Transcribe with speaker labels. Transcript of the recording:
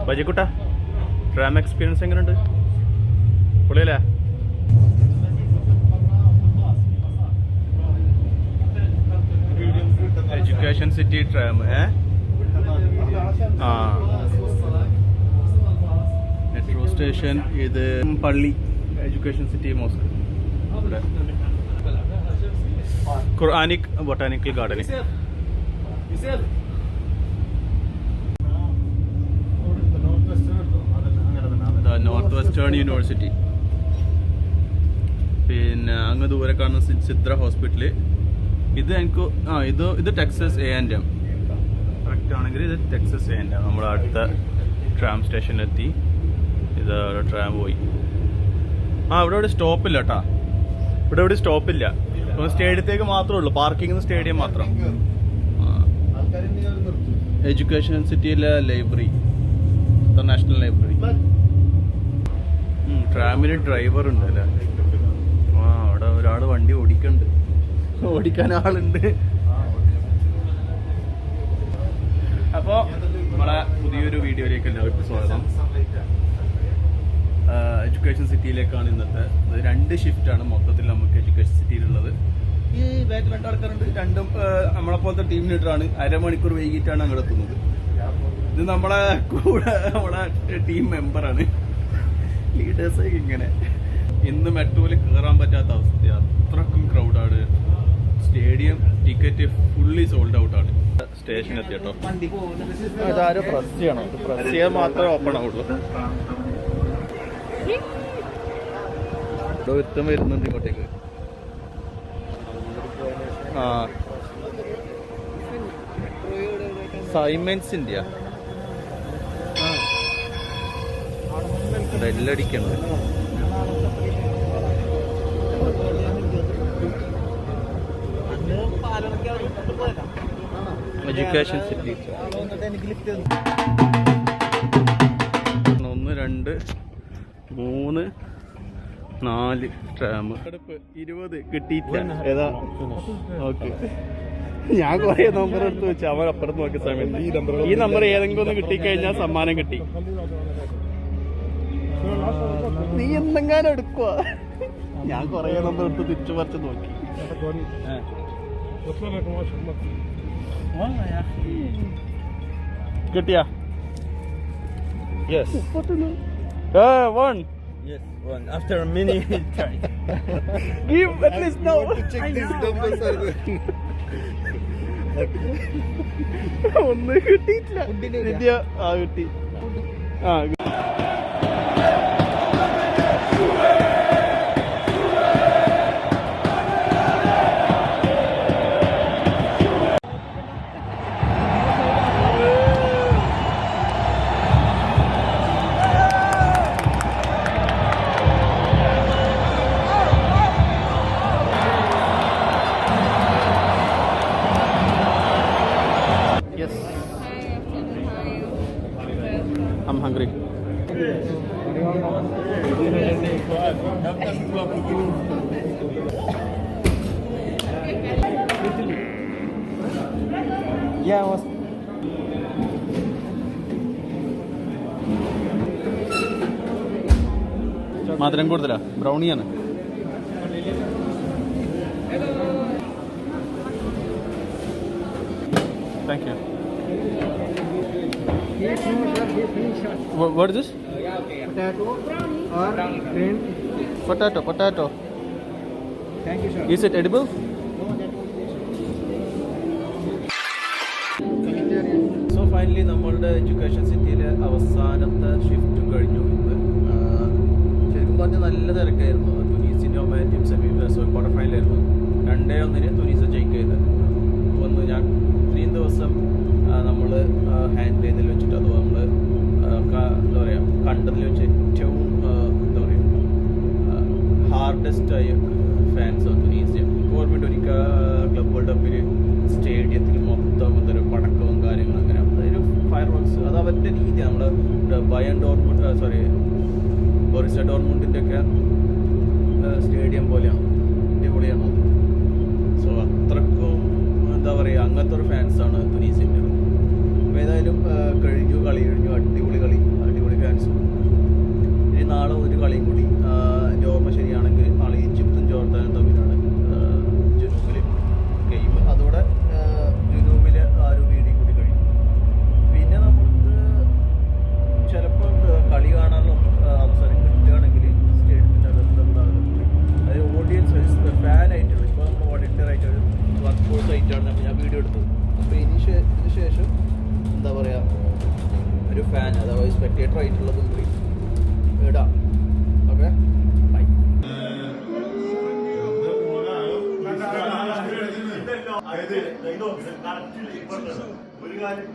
Speaker 1: ബജിക്കുട്ട tram experience എങ്ങനെയുണ്ട്? പൊളിയല്ലേ? Education city tram. Metro station. ഇത് പള്ളി, എഡ്യൂക്കേഷൻ സിറ്റി മോസ്ക്. ഇവിടെ Quranic botanical garden. North western university. പിന്നെ അങ്ങ് ദൂരെ കാണുന്ന സിദ്ര ഹോസ്പിറ്റല്. ഇത് എനിക്ക് ഇത് ടെക്സസ് A&M കറക്റ്റ് ആണെങ്കിൽ ഇത് ടെക്സസ് A&M. നമ്മൾ അടുത്ത ട്രാം സ്റ്റേഷനിലെത്തി. ഇത് ട്രാം പോയി. ഇവിടെ സ്റ്റോപ്പില്ല കേട്ടാ. ഇവിടെ സ്റ്റോപ്പില്ല. സ്റ്റേഡിയത്തേക്ക് മാത്രമേ ഉള്ളൂ. പാർക്കിംഗ് സ്റ്റേഡിയം മാത്രം. എഡ്യൂക്കേഷൻ സിറ്റിയിലെ ലൈബ്രറി, ഇന്റർനാഷണൽ ലൈബ്രറി. ട്രാമിന് ഡ്രൈവർ ഉണ്ട് അല്ലേ? അവിടെ ഒരാൾ വണ്ടി ഓടിക്കാൻ ആളുണ്ട്. അപ്പോൾ നമ്മളെ പുതിയൊരു വീഡിയോയിലേക്ക് എല്ലാവർക്കും സ്വാഗതം. എഡ്യൂക്കേഷൻ സിറ്റിയിലേക്കാണ് ഇന്നത്തെ. 2 ഷിഫ്റ്റാണ് മൊത്തത്തിൽ നമുക്ക് എഡ്യൂക്കേഷൻ സിറ്റിയിലുള്ളത്. ഈ ബാക്കിൽ 2 ആൾക്കാരുണ്ട്. രണ്ടും നമ്മളെപ്പോലത്തെ ടീം ലീഡറാണ്. അരമണിക്കൂർ വൈകിട്ടാണ് അങ്ങോട്ട് എത്തുന്നത്. ഇത് നമ്മളെ ടീം മെമ്പറാണ്. ലീഡേഴ്സ് ഇങ്ങനെ ഇന്ന് മെട്രോയിൽ കയറാൻ പറ്റാത്ത അവസ്ഥയാണ്. അത്രക്കും ക്രൗഡാണ്. സ്റ്റേഡിയം ടിക്കറ്റ് ഫുള്ളി സോൾഡ് ഔട്ടാണ്. സ്റ്റേഷൻ എത്തി കേട്ടോ. അതാരോ പ്രസ് ചെയ്യണം. പ്രസ് ചെയ്യാൻ മാത്രമേ ഓപ്പൺ ആവുള്ളൂ. ഒരുത്തം വരുന്നുണ്ട് ഇങ്ങോട്ടേക്ക്. സൈമൻസ് ഇന്ത്യ ബെല്ലടിക്കണ്ട്. Education city 1 2 3 4 tram. 20 കിട്ടിയിട്ടില്ല. ഏതാ? ഓക്കെ. ഞാൻ കുറെ നമ്പർ എടുത്ത് വെച്ചു. അവൻ അപ്പുറത്ത് നോക്കിയ സമയത്ത് ഈ നമ്പർ ഏതെങ്കിലും ഒന്ന് കിട്ടിക്കഴിഞ്ഞാൽ സമ്മാനം കിട്ടി. നീ എന്തെങ്കിലും എടുക്കുക. ഞാൻ കൊറേ നമ്പർ എടുത്ത് തിരിച്ചു പറിച്ച് നോക്കി. കിട്ടിയാ?
Speaker 2: Yes.
Speaker 1: 1.
Speaker 2: Yes, one. After a mini try.
Speaker 1: Give at least now.
Speaker 2: Check these numbers.
Speaker 1: ഒന്നും കിട്ടിയിട്ടില്ല. കിട്ടി. I'm hungry.
Speaker 2: Yeah, I was.
Speaker 1: മധുരം കൂടുതലാ. ബ്രൗണിയാണ്. Thank you. What is this?
Speaker 2: Potato or green?
Speaker 1: Potato.
Speaker 2: Thank you, sir.
Speaker 1: Is it edible? So finally നമ്മളുടെ education സിറ്റിയിലെ അവസാനത്തെ ഷിഫ്റ്റും കഴിഞ്ഞു. ശരിക്കും പറഞ്ഞാൽ നല്ല തിരക്കായിരുന്നു. തുനീസിൻ്റെ ഒമാൻറ്റും സെമി ക്വാർട്ടർ ഫൈനലായിരുന്നു. 2-1 തുനീസ് ജയിക്കുന്നത് വന്നു. ഞാൻ ഇത്രയും ദിവസം നമ്മൾ ഹാൻഡിൽ ചെയ്തതിൽ വെച്ചിട്ട് അഥവാ നമ്മൾ എന്താ പറയുക കണ്ടതിൽ വെച്ച് ഏറ്റവും എന്താ പറയുക ഹാർഡസ്റ്റായ ഫാൻസാണ് തുനീസിയ. ഗവൺമെൻറ് ഒരിക്കൽ ക്ലബ് വേൾഡ് കപ്പിൽ സ്റ്റേഡിയത്തിൽ മൊത്തം എന്തൊരു പടക്കവും കാര്യങ്ങളും അങ്ങനെ അതൊരു ഫയർ വർക്ക്സ്. അത് അവരുടെ രീതിയാണ്. നമ്മുടെ ബയൺ ഡോർമുണ്ട് ബോറിസിയ ഡോർമുണ്ടിൻ്റെ ഒക്കെ സ്റ്റേഡിയം പോലെയാണ്. അടിപൊളിയാണ് അത്. സോ അത്രക്കും എന്തായാലും കഴിഞ്ഞു, കളി കഴിഞ്ഞു, അടിപൊളി കളി, അടിപൊളി ഫാൻസ്. ഇനി നാളെ ഒരു കളിയും കൂടി, എൻ്റെ ഓർമ്മ ശരിയാണെങ്കിൽ നാളെ ഈജിപ്തും ജോർദാനും തമ്മിലാണ് ജനൂബിൽ ഗെയിം. അതോടെ ജനൂബിലെ ആ ഒരു വീഡിയോ കൂടി കഴിയും. പിന്നെ നമുക്ക് ചിലപ്പോൾ കളി കാണാനുള്ള അവസരം കിട്ടുകയാണെങ്കിൽ സ്റ്റേഡിയത്തിൻ്റെ അകത്തുള്ള അതായത് ഓഡിയൻസ് ഫാനായിട്ടുള്ള, ഇപ്പോൾ നമ്മൾ വോളണ്ടിയർ ഒരു വർക്ക് ഫോഴ്സ് ആയിട്ടാണ് ഞാൻ വീഡിയോ എടുത്തത്. അപ്പോൾ ഇതിന് ശേഷം എന്താ പറയുക, ഒരു ഫാൻ അഥവാ സ്പെക്ടേറ്റർ ആയിട്ടുള്ളതും കൂടി ഇടാം. Okay, bye.
Speaker 3: ഒരു കാര്യം